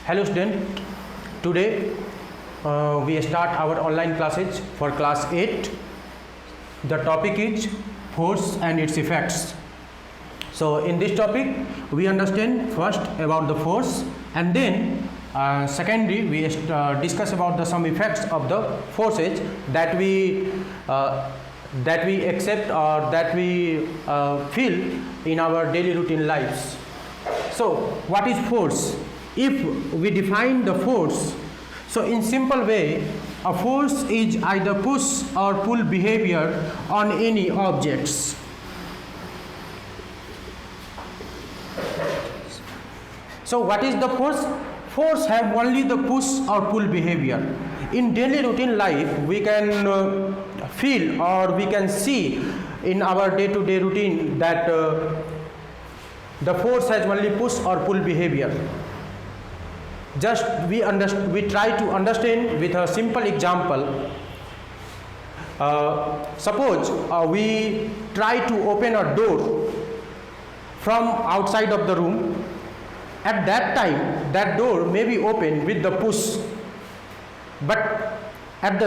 Hello student, today we start our online classes for class 8. The topic is force and its effects. So in this topic we understand first about the force, and then secondly we discuss about the some effects of the forces that we accept or that we feel in our daily routine lives. So what is force? If we define the force, so in simple way, a force is either push or pull behavior on any objects. So what is the force? Force have only the push or pull behavior. In daily routine life, we can feel or we can see in our day-to-day routine that the force has only push or pull behavior. Just we try to understand with a simple example. Suppose we try to open a door from outside of the room. At that time, that door may be opened with the push, but at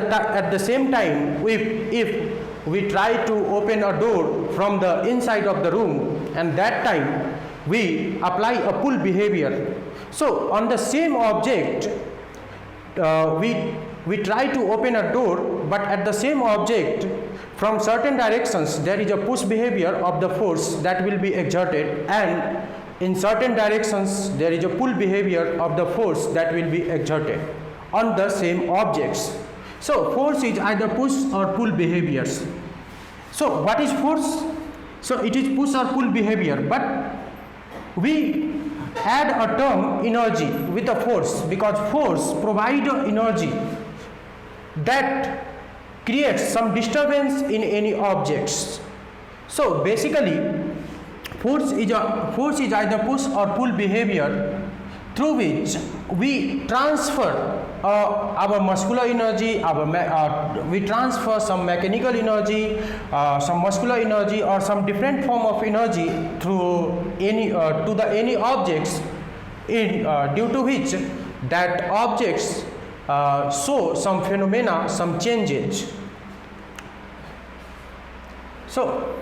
the same time, if we try to open a door from the inside of the room, and that time we apply a pull behavior. So on the same object, we try to open a door, but at the same object, from certain directions, there is a push behavior of the force that will be exerted, and in certain directions, there is a pull behavior of the force that will be exerted on the same objects. So force is either push or pull behaviors. So what is force? So it is push or pull behavior, but we add a term energy with a force, because force provides energy that creates some disturbance in any objects. So basically force is either push or pull behavior through which we transfer our muscular energy, we transfer some mechanical energy, some muscular energy, or some different form of energy through any any objects, due to which that objects show some phenomena, some changes. So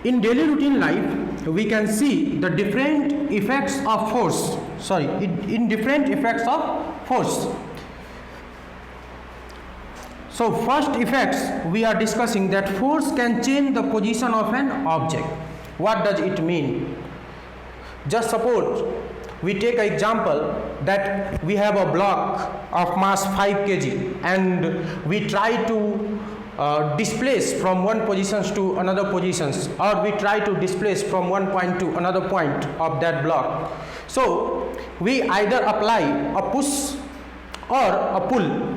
in daily routine life, we can see the different effects of force. In different effects of force. So first effects we are discussing that force can change the position of an object. What does it mean? Just suppose we take an example that we have a block of mass 5 kg and we try to displace from one position to another positions, or we try to displace from one point to another point of that block. So we either apply a push or a pull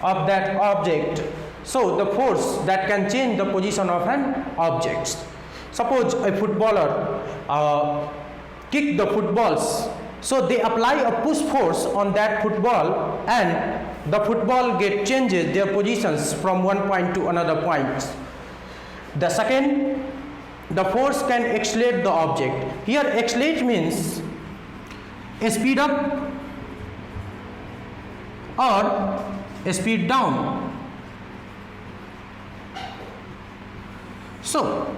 of that object. So the force that can change the position of an object. Suppose a footballer kick the footballs, so they apply a push force on that football, and the football changes their positions from one point to another point. The second, the force can accelerate the object. Here accelerate means speed up or speed down. So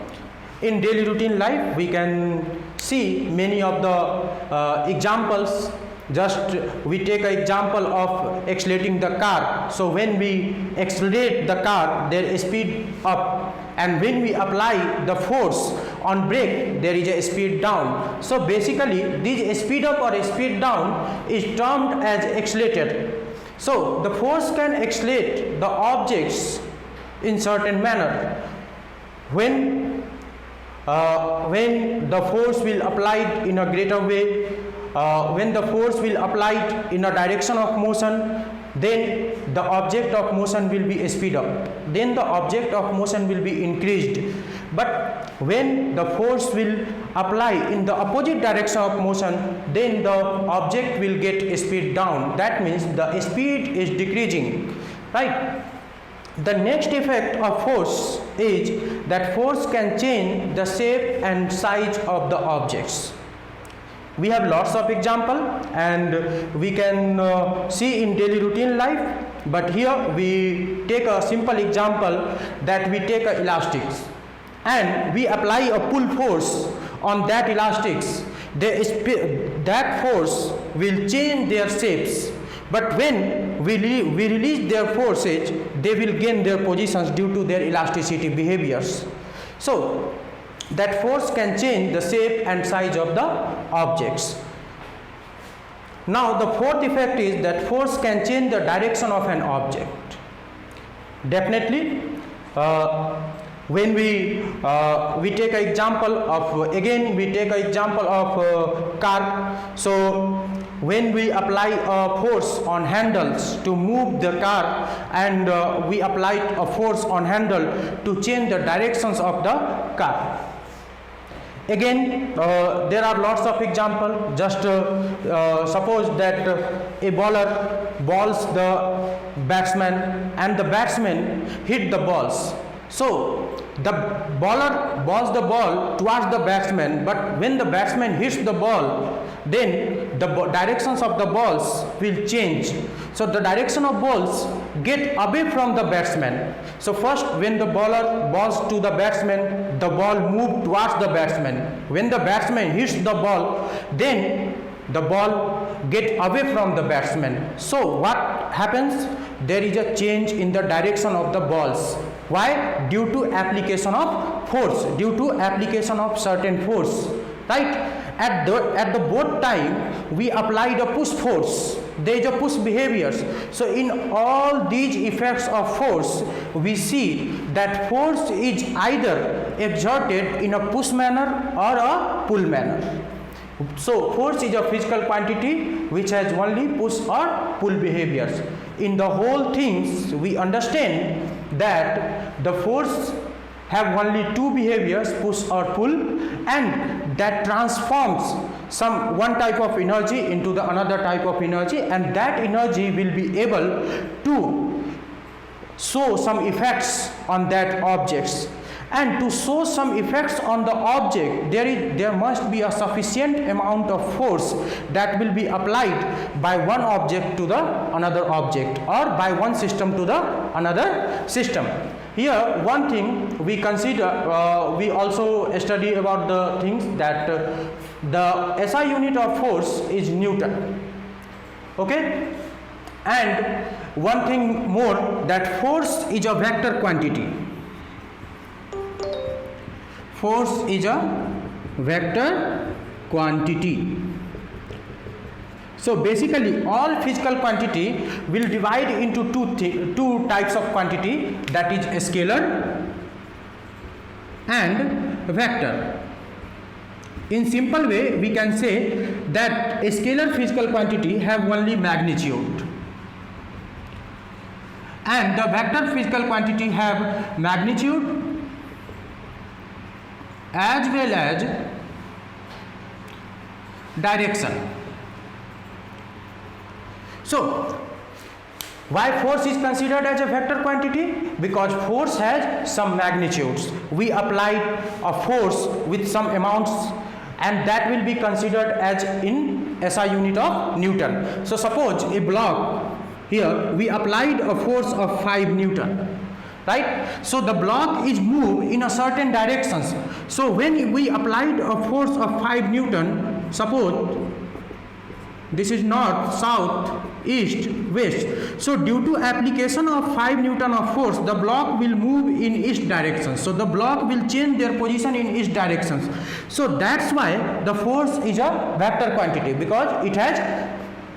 in daily routine life we can see many of the examples. Just we take an example of accelerating the car. So when we accelerate the car, there is speed up, and when we apply the force on brake, there is a speed down. So basically this speed up or speed down is termed as accelerated. So the force can accelerate the objects in certain manner. When the force will applied in a greater way, when the force will applied in a direction of motion, then the object of motion will be speed up, then the object of motion will be increased. But when the force will apply in the opposite direction of motion, then the object will get speed down. That means the speed is decreasing, right? The next effect of force is that force can change the shape and size of the objects. we have lots of example and we can see in daily routine life, but here we take a simple example that we take a elastics and we apply a pull force on that elastics. That force will change their shapes, but when we release their forces, they will gain their positions due to their elasticity behaviors. So that force can change the shape and size of the objects. Now the fourth effect is that force can change the direction of an object. Definitely, when we take an example of, again we take an example of car. So when we apply a force on handles to move the car, and we apply a force on handle to change the directions of the car. Again, there are lots of examples. Just suppose that a bowler bowls the batsman and the batsman hit the balls. So the bowler balls the ball towards the batsman, but when the batsman hits the ball, then the directions of the balls will change. So the direction of balls get away from the batsman. So first, when the bowler balls to the batsman, the ball moves towards the batsman. When the batsman hits the ball, then the ball get away from the batsman. So what happens? There is a change in the direction of the balls. Why? Due to application of force, due to application of certain force, right? At the both time we applied a push force. There is a push behaviors. So in all these effects of force, we see that force is either exerted in a push manner or a pull manner. So force is a physical quantity which has only push or pull behaviors. In the whole things we understand that the force have only two behaviors, push or pull, and that transforms one type of energy into the another type of energy, and that energy will be able to show some effects on that objects. And to show some effects on the object, there must be a sufficient amount of force that will be applied by one object to the another object, or by one system to the another system. Here one thing we consider, we also study about the things that the SI unit of force is Newton. Okay, and one thing more, that force is a vector quantity. Force is a vector quantity. So basically all physical quantity will divide into two types of quantity, that is a scalar and vector. In simple way we can say that a scalar physical quantity have only magnitude, and the vector physical quantity have magnitude as well as direction. So why force is considered as a vector quantity? Because force has some magnitudes. We applied a force with some amounts, and that will be considered as in SI unit of Newton. So suppose a block, here we applied a force of 5 Newton, right? So the block is moved in a certain directions. So when we applied a force of 5 Newton, suppose this is north, south, east, west. So due to application of 5 Newton of force, the block will move in east direction. So the block will change their position in east directions. So that's why the force is a vector quantity, because it has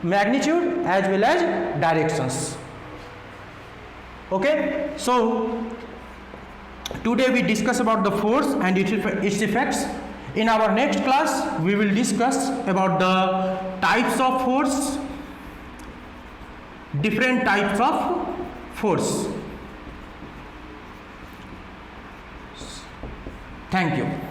magnitude as well as directions. Okay, so today we discuss about the force and its effects. In our next class we will discuss about the types of force, different types of force. Thank you.